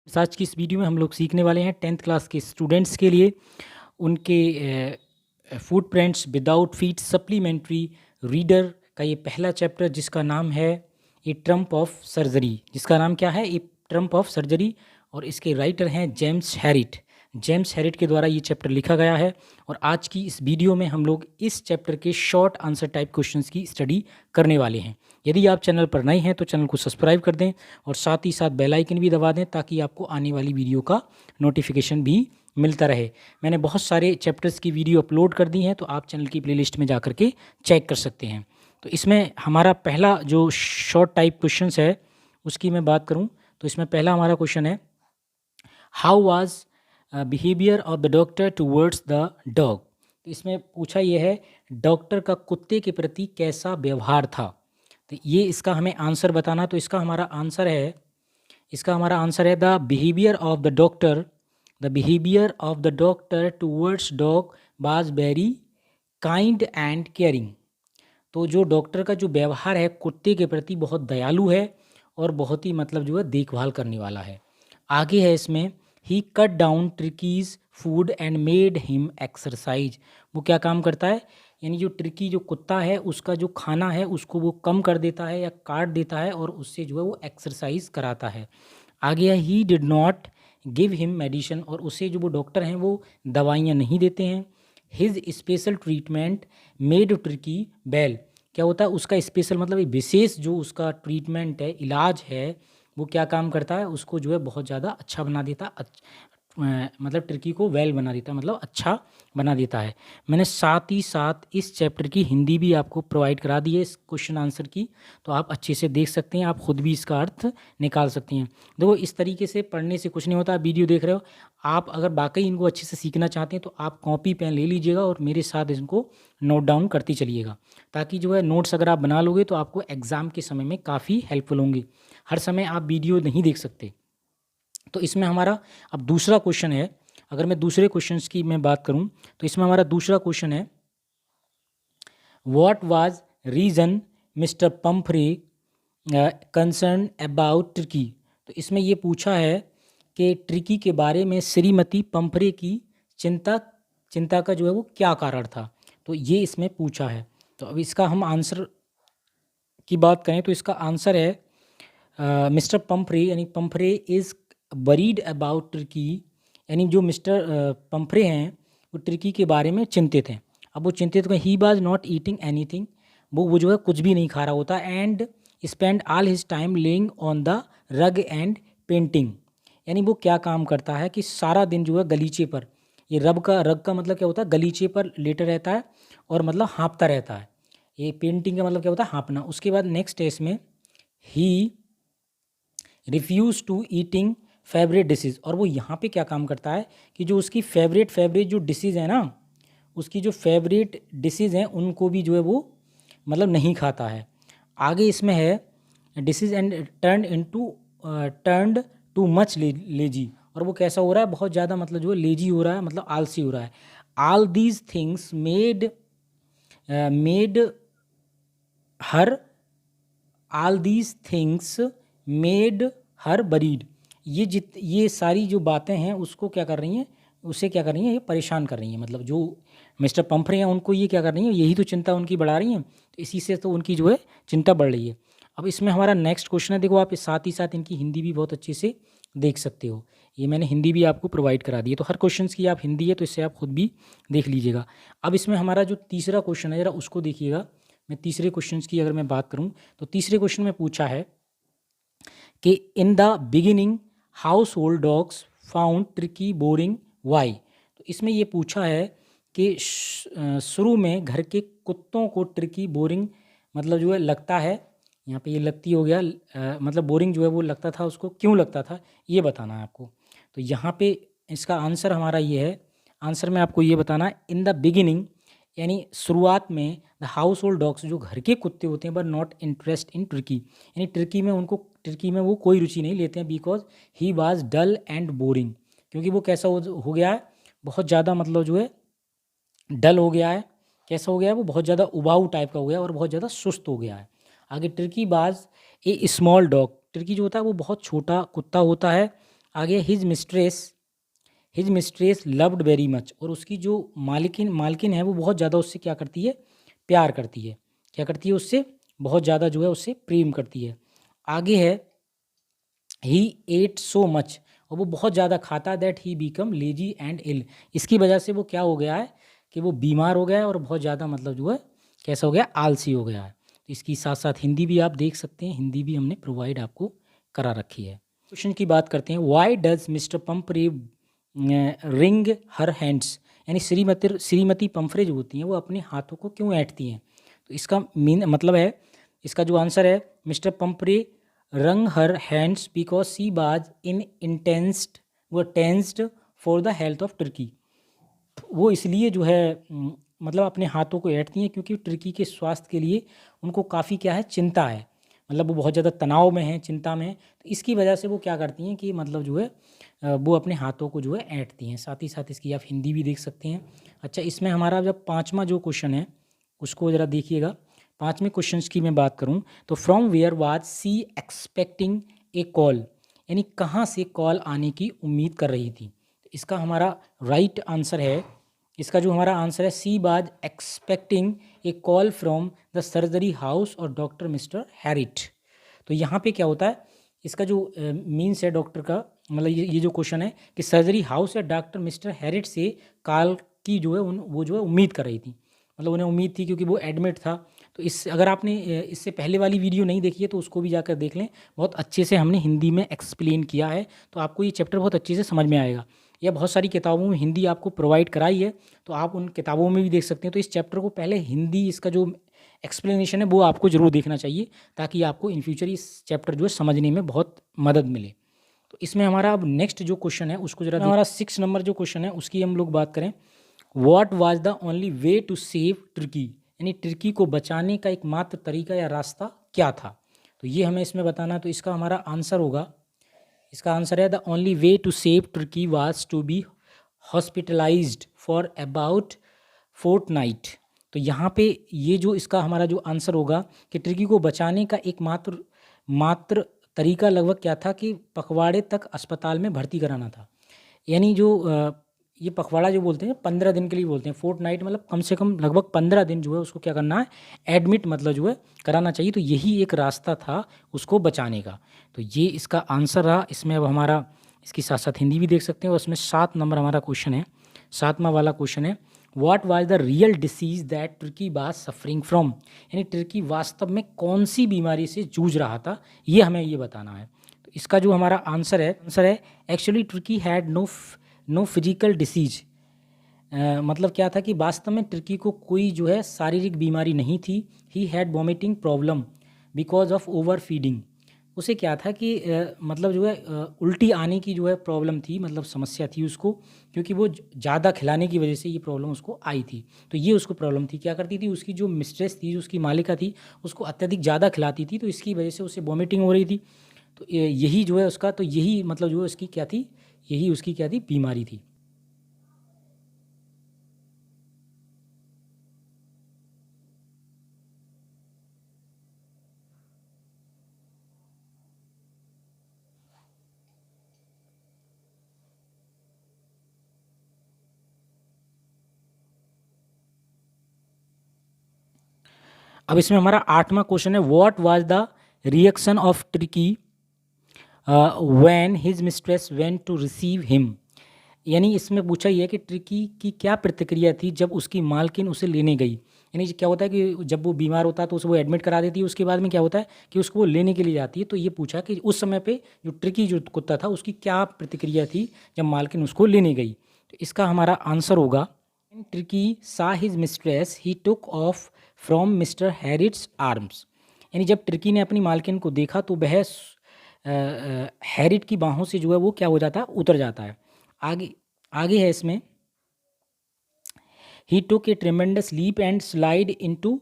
आज की इस वीडियो में हम लोग सीखने वाले हैं 10th क्लास के स्टूडेंट्स के लिए उनके food prints without feed supplementary reader का ये पहला चैप्टर जिसका नाम है ए ट्रम्प ऑफ सर्जरी। जिसका नाम क्या है? ए ट्रम्प ऑफ सर्जरी। और इसके राइटर हैं जेम्स हैरिट। जेम्स हैरिट के द्वारा ये चैप्टर लिखा गया है। और आज की इस वीडियो में हम लोग इस चैप्टर के शॉर्ट आंसर टाइप क्वेश्चंस की स्टडी करने वाले हैं। यदि आप चैनल पर नए हैं तो चैनल को सब्सक्राइब कर दें और साथ ही साथ बेल आइकन भी दबा दें ताकि आपको आने वाली वीडियो का नोटिफिकेशन भी मिलता रहे। मैंने बहुत सारे चैप्टर्स की वीडियो अपलोड कर दी हैं, तो आप चैनल की प्लेलिस्ट में जा कर के चेक कर सकते हैं। तो इसमें हमारा पहला जो शॉर्ट टाइप क्वेश्चंस है उसकी मैं बात करूं तो इसमें पहला हमारा क्वेश्चन है, how was behaviour of the doctor towards the dog. तो इसमें पूछा यह है, डॉक्टर का कुत्ते के प्रति कैसा व्यवहार था। तो ये इसका हमें आंसर बताना। तो इसका हमारा आंसर है the behaviour of the doctor towards dog was very kind and caring. तो जो डॉक्टर का जो व्यवहार है कुत्ते के प्रति बहुत दयालु है और बहुत ही मतलब जो है देखभाल करने वाला है। आगे है इसमें, he cut down Tricki's food and made him exercise. वो क्या काम करता है? यानी जो ट्रिकी जो कुत्ता है उसका जो खाना है उसको वो कम कर देता है या काट देता है और उससे जो है वो एक्सरसाइज कराता है। आगे है, ही did not give him medicine. और उसे जो वो डॉक्टर हैं वो दवाइयाँ नहीं देते हैं। His special treatment made tricky well. क्या होता है? उसका स्पेशल मतलब एक विशेष जो उसका ट्रीटमेंट है, इलाज है, वो क्या काम करता है? उसको जो है बहुत ज़्यादा अच्छा बना देता, मतलब ट्रिकी को वेल बना देता है, मतलब अच्छा बना देता है। मैंने साथ ही साथ इस चैप्टर की हिंदी भी आपको प्रोवाइड करा दी है इस क्वेश्चन आंसर की, तो आप अच्छे से देख सकते हैं, आप खुद भी इसका अर्थ निकाल सकते हैं। देखो इस तरीके से पढ़ने से कुछ नहीं होता। आप वीडियो देख रहे हो, आप अगर वाकई इनको अच्छे से सीखना चाहते हैं तो आप कॉपी पेन ले लीजिएगा और मेरे साथ इनको नोट डाउन करते चलिएगा, ताकि जो है नोट्स अगर आप बना लोगे तो आपको एग्ज़ाम के समय में काफ़ी हेल्पफुल होंगे। हर समय आप वीडियो नहीं देख सकते। तो इसमें हमारा अब दूसरा क्वेश्चन है, अगर मैं दूसरे क्वेश्चंस की मैं बात करूं तो इसमें हमारा दूसरा क्वेश्चन है, what was reason mister Pomfrey concern about tricky. तो इसमें ये पूछा है कि ट्रिकी के बारे में श्रीमती पंफ्रे की चिंता का जो है वो क्या कारण था। तो ये इसमें पूछा है। तो अब इसका हम आंसर की बात करें तो इसका आंसर है, मिस्टर पंफ्रे यानी Pomfrey is worried about tricky. यानी जो मिस्टर पंफ्रे हैं वो ट्रिकी के बारे में चिंतित हैं। अब वो चिंतित हैं, he was not eating anything. वो जो है कुछ भी नहीं खा रहा होता। And spend all his time laying on the rug and painting. यानी वो क्या काम करता है कि सारा दिन जो है गलीचे पर, ये रग का मतलब क्या होता है? गलीचे पर लेटा रहता है और मतलब हाँपता रहता है। ये पेंटिंग का मतलब क्या होता है? हाँपना। उसके बाद नेक्स्ट है इसमें, he refuse to eating favourite dishes. और वो यहाँ पे क्या काम करता है कि जो उसकी फेवरेट जो डिशेज़ है ना, उसकी जो फेवरेट डिशेज़ हैं उनको भी जो है वो मतलब नहीं खाता है। आगे इसमें है, dishes and turned too much lazy. और वो कैसा हो रहा है? बहुत ज़्यादा मतलब जो है लेजी हो रहा है, मतलब आलसी हो रहा है। All these things made her all these things made her buried. ये सारी जो बातें हैं उसको क्या कर रही हैं? उसे क्या कर रही हैं? ये परेशान कर रही हैं। मतलब जो मिस्टर पंफ्रे हैं उनको ये क्या कर रही हैं? यही तो चिंता उनकी बढ़ा रही हैं। तो इसी से तो उनकी जो है चिंता बढ़ रही है। अब इसमें हमारा नेक्स्ट क्वेश्चन है, देखो आप इस साथ ही साथ इनकी हिंदी भी बहुत अच्छे से देख सकते हो। ये मैंने हिंदी भी आपको प्रोवाइड करा दी है, तो हर क्वेश्चन की आप हिंदी है तो इससे आप खुद भी देख लीजिएगा। अब इसमें हमारा जो तीसरा क्वेश्चन है ज़रा उसको देखिएगा। मैं तीसरे क्वेश्चन की अगर मैं बात करूँ तो तीसरे क्वेश्चन में पूछा है कि in the beginning household dogs found Tricki boring why. तो इसमें ये पूछा है कि शुरू में घर के कुत्तों को ट्रिकी बोरिंग मतलब जो है लगता है, यहाँ पे ये लगती हो गया, मतलब बोरिंग जो है वो लगता था, उसको क्यों लगता था ये बताना है आपको। तो यहाँ पे इसका आंसर हमारा ये है, आंसर में आपको ये बताना है, इन द बिगिनिंग यानी शुरुआत में, द हाउस होल्ड डॉग्स जो घर के कुत्ते होते हैं but not interest in Tricki, यानी ट्रिकी में वो कोई रुचि नहीं लेते हैं, because he was dull and boring. क्योंकि वो कैसा हो गया है? बहुत ज़्यादा मतलब जो है डल हो गया है। कैसा हो गया है? वो बहुत ज़्यादा उबाऊ टाइप का हो गया और बहुत ज़्यादा सुस्त हो गया है। आगे ट्रिकी बाज ए स्मॉल डॉग। ट्रिकी जो होता है वो बहुत छोटा कुत्ता होता है। आगे his mistress loved very much, और उसकी जो मालकिन है वो बहुत ज़्यादा उससे क्या करती है, प्यार करती है, क्या करती है, उससे बहुत ज़्यादा जो है उससे प्रेम करती है। आगे है ही एट सो मच, और वो बहुत ज़्यादा खाता, that he become lazy and ill, इसकी वजह से वो क्या हो गया है कि वो बीमार हो गया है और बहुत ज़्यादा मतलब जो है कैसा हो गया, आलसी हो गया है। तो इसकी साथ साथ हिंदी भी आप देख सकते हैं, हिंदी भी हमने प्रोवाइड आपको करा रखी है। क्वेश्चन की बात करते हैं, why does mister Pumphrey wring her hands, यानी श्रीमती पंफरे जो होती हैं वो अपने हाथों को क्यों ऐंठती हैं। तो इसका मीन मतलब है, इसका जो आंसर है, मिस्टर पंपरे रंग हर हैंड्स बिकॉज सी बाज इन इंटेंस्ड वो tensed for the health of Turkey, वो इसलिए जो है मतलब अपने हाथों को ऐंठती हैं क्योंकि टर्की के स्वास्थ्य के लिए उनको काफ़ी क्या है, चिंता है, मतलब वो बहुत ज़्यादा तनाव में हैं, चिंता में हैं, तो इसकी वजह से वो क्या करती हैं कि मतलब जो है वो अपने हाथों को जो है ऐंठती हैं। साथ ही साथ इसकी आप हिंदी भी देख सकते हैं। अच्छा, इसमें हमारा जब पाँचवा जो क्वेश्चन है उसको ज़रा देखिएगा। पाँचवें क्वेश्चन की मैं बात करूँ तो from where was she expecting a call, यानी कहाँ से कॉल आने की उम्मीद कर रही थी। तो इसका हमारा राइट आंसर है, इसका जो हमारा आंसर है, she was expecting a call from the surgery house और डॉक्टर मिस्टर हैरिट। तो यहाँ पे क्या होता है, इसका जो मीन्स है डॉक्टर का, मतलब ये जो क्वेश्चन है कि सर्जरी हाउस या डॉक्टर मिस्टर हैरिट से कॉल की जो है वो जो है उम्मीद कर रही थी, मतलब उन्हें उम्मीद थी क्योंकि वो एडमिट था। तो इस अगर आपने इससे पहले वाली वीडियो नहीं देखी है तो उसको भी जाकर देख लें, बहुत अच्छे से हमने हिंदी में एक्सप्लेन किया है, तो आपको ये चैप्टर बहुत अच्छे से समझ में आएगा। या बहुत सारी किताबों में हिंदी आपको प्रोवाइड कराई है, तो आप उन किताबों में भी देख सकते हैं। तो इस चैप्टर को पहले हिंदी इसका जो एक्सप्लेनेशन है वो आपको ज़रूर देखना चाहिए, ताकि आपको इन फ्यूचर इस चैप्टर जो है समझने में बहुत मदद मिले। तो इसमें हमारा अब नेक्स्ट जो क्वेश्चन है उसको जरा, हमारा 6 नंबर जो क्वेश्चन है उसकी हम लोग बात करें, what was the only way to save Tricki, यानी टर्की को बचाने का एकमात्र तरीका या रास्ता क्या था। तो ये हमें इसमें बताना, तो इसका हमारा आंसर होगा, इसका आंसर है the only way to save Tricki was to be hospitalised for about fortnight. तो यहाँ पे ये जो इसका हमारा जो आंसर होगा कि टर्की को बचाने का एक मात्र तरीका लगभग क्या था कि पखवाड़े तक अस्पताल में भर्ती कराना था। यानी जो ये पखवाड़ा जो बोलते हैं 15 दिन के लिए बोलते हैं, फोर्टनाइट मतलब कम से कम लगभग 15 दिन जो है उसको क्या करना है, एडमिट मतलब जो है कराना चाहिए। तो यही एक रास्ता था उसको बचाने का। तो ये इसका आंसर रहा। इसमें अब हमारा इसकी साथ साथ हिंदी भी देख सकते हैं, और इसमें 7 नंबर हमारा क्वेश्चन है, 7वां वाला क्वेश्चन है, what was the real disease that Turkey was suffering from, यानी टर्की वास्तव में कौन सी बीमारी से जूझ रहा था, ये हमें ये बताना है। तो इसका जो हमारा आंसर है actually Tricki had no physical disease, मतलब क्या था कि वास्तव में टर्की को कोई जो है शारीरिक बीमारी नहीं थी। He had vomiting problem because of over feeding, उसे क्या था कि मतलब जो है उल्टी आने की जो है प्रॉब्लम थी, मतलब समस्या थी उसको, क्योंकि वो ज़्यादा खिलाने की वजह से ये प्रॉब्लम उसको आई थी। तो ये उसको प्रॉब्लम थी, क्या करती थी, उसकी जो मिस्ट्रेस थी, उसकी मालिका थी, उसको अत्यधिक ज़्यादा खिलाती थी, तो इसकी वजह से उसे वॉमिटिंग हो रही थी। तो यही जो है उसका, तो यही मतलब जो है उसकी क्या थी, यही उसकी क्या थी, बीमारी थी। अब इसमें हमारा 8वां क्वेश्चन है, what was the reaction of Tricki when his mistress went to receive him, यानी इसमें पूछा ही है कि टर्की की क्या प्रतिक्रिया थी जब उसकी मालकिन उसे लेने गई। यानी क्या होता है कि जब वो बीमार होता है तो उसे वो एडमिट करा देती है, उसके बाद में क्या होता है कि उसको वो लेने के लिए जाती है। तो ये पूछा कि उस समय पे जो टर्की जो कुत्ता था उसकी क्या प्रतिक्रिया थी जब मालकिन उसको लेने गई। तो इसका हमारा आंसर होगा, Tricki saw his mistress he took off from mister Herriot's arms, यानी जब टर्की ने अपनी मालकिन को देखा तो वह हैरिट की बाहों से जो है वो क्या हो जाता है, उतर जाता है। आगे आगे है इसमें, he took a tremendous leap and slide into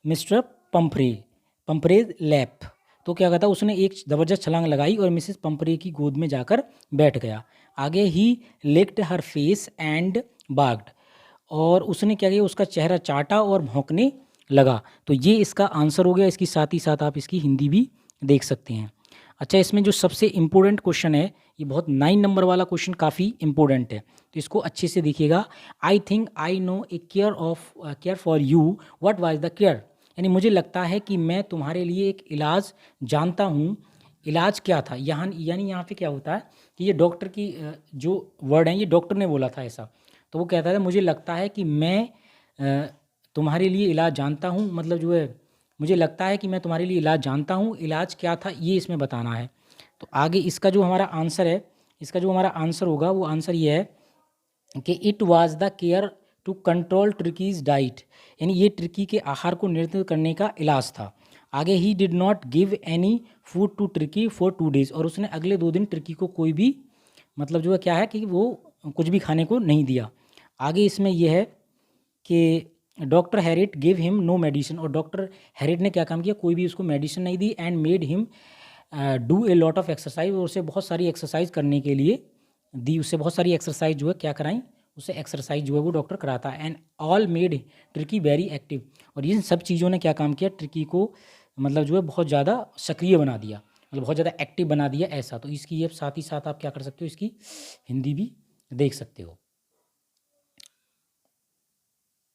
mister Pumphrey's lap. तो क्या कहता है, उसने एक ज़बरदस्त छलांग लगाई और मिसेस पंपरे की गोद में जाकर बैठ गया। आगे ही licked her face and barged, और उसने क्या किया, उसका चेहरा चाटा और भौंकने लगा। तो ये इसका आंसर हो गया। इसकी साथ ही साथ आप इसकी हिंदी भी देख सकते हैं। अच्छा, इसमें जो सबसे इम्पोर्टेंट क्वेश्चन है, ये बहुत 9 नंबर वाला क्वेश्चन काफ़ी इम्पोर्टेंट है, तो इसको अच्छे से देखिएगा। I think I know A care for you, what was the care. यानी मुझे लगता है कि मैं तुम्हारे लिए एक इलाज जानता हूँ, इलाज क्या था। यानी यहाँ पे क्या होता है कि ये डॉक्टर की जो वर्ड हैं ये डॉक्टर ने बोला था ऐसा, तो वो कहता था मुझे लगता है कि मैं तुम्हारे लिए इलाज जानता हूँ, मतलब जो है मुझे लगता है कि मैं तुम्हारे लिए इलाज जानता हूँ, इलाज क्या था ये इसमें बताना है। तो आगे इसका जो हमारा आंसर है, इसका जो हमारा आंसर होगा वो आंसर ये है कि it was the care to control Tricki's diet, यानी ये ट्रिकी के आहार को नियंत्रित करने का इलाज था। आगे he did not give any food to Tricki for 2 days, और उसने अगले 2 दिन ट्रिकी को कोई भी मतलब जो है क्या है कि वो कुछ भी खाने को नहीं दिया। आगे इसमें यह है कि doctor Herriot give him no medicine, और डॉक्टर हैरिट ने क्या काम किया, कोई भी उसको मेडिसिन नहीं दी। And made him do a lot of exercise, और उसे बहुत सारी एक्सरसाइज करने के लिए दी, उससे बहुत सारी एक्सरसाइज जो है क्या कराई, उसे एक्सरसाइज जो है वो डॉक्टर कराता है। And all made tricky very active, और इन सब चीज़ों ने क्या काम किया, ट्रिकी को मतलब जो है बहुत ज़्यादा सक्रिय बना दिया, मतलब बहुत ज़्यादा एक्टिव बना दिया ऐसा। तो इसकी ये साथ ही साथ आप क्या कर सकते हो, इसकी हिंदी भी देख सकते हो।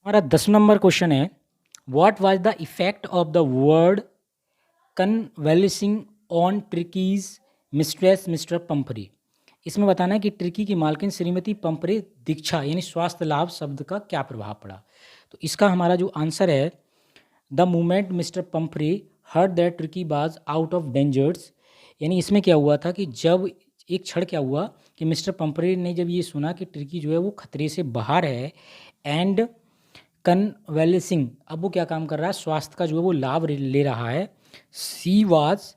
हमारा 10 नंबर क्वेश्चन है, what was the effect of the word convalescing on Tricki's mistress mister Pumphrey. इसमें बताना है कि ट्रिकी की मालकिन श्रीमती पंपरे दीक्षा यानी स्वास्थ्य लाभ शब्द का क्या प्रभाव पड़ा। तो इसका हमारा जो आंसर है, the moment mister Pumphrey heard that Tricki was out of dangers, यानी इसमें क्या हुआ था कि जब एक क्षण क्या हुआ कि मिस्टर पंपरे ने जब ये सुना कि ट्रिकी जो है वो खतरे से बाहर है, एंड कन्वेलेसिंग, अब वो क्या काम कर रहा है, स्वास्थ्य का जो है वो लाभ ले रहा है। सी वाज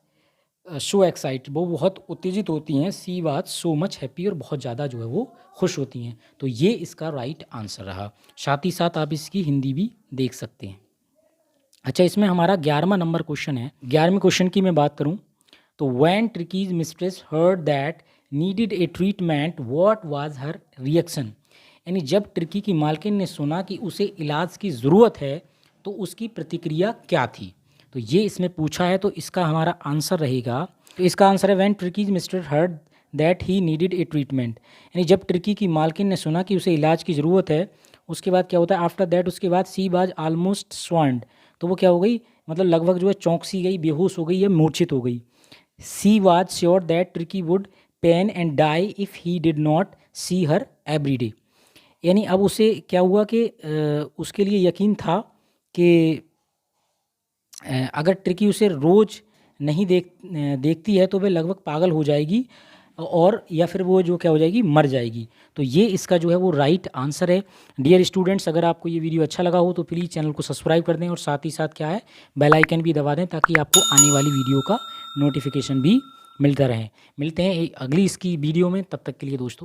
सो एक्साइटेड, वो बहुत उत्तेजित होती हैं। She was so much happy, और बहुत ज़्यादा जो है वो खुश होती हैं। तो ये इसका राइट आंसर रहा। साथ ही साथ आप इसकी हिंदी भी देख सकते हैं। अच्छा, इसमें हमारा 11वां नंबर क्वेश्चन है। 11वें क्वेश्चन की मैं बात करूं तो when ट्रिकीज mistress heard that needed A treatment what was her reaction, यानी जब ट्रिकी की मालकिन ने सुना कि उसे इलाज की ज़रूरत है तो उसकी प्रतिक्रिया क्या थी। तो ये इसमें पूछा है, तो इसका हमारा आंसर रहेगा, तो इसका आंसर है when ट्रिकीज mister heard that he needed A treatment, यानी जब ट्रिकी की मालकिन ने सुना कि उसे इलाज की ज़रूरत है, उसके बाद क्या होता है, आफ्टर दैट उसके बाद सी बाज ऑलमोस्ट स्वांड, तो वो क्या हो गई, मतलब लगभग जो है चौंक-सी गई, बेहोश हो गई या मूर्छित हो गई। She was sure that Tricki would pine and die if he did not see her every day, यानी अब उसे क्या हुआ कि उसके लिए यकीन था कि अगर ट्रिकी उसे रोज़ नहीं देखती है तो वह लगभग पागल हो जाएगी, और या फिर वो जो क्या हो जाएगी, मर जाएगी। तो ये इसका जो है वो राइट आंसर है। डियर स्टूडेंट्स, अगर आपको ये वीडियो अच्छा लगा हो तो प्लीज़ चैनल को सब्सक्राइब कर दें, और साथ ही साथ क्या है, बेल आइकन भी दबा दें, ताकि आपको आने वाली वीडियो का नोटिफिकेशन भी मिलता रहे। मिलते हैं अगली इसकी वीडियो में, तब तक के लिए दोस्तों।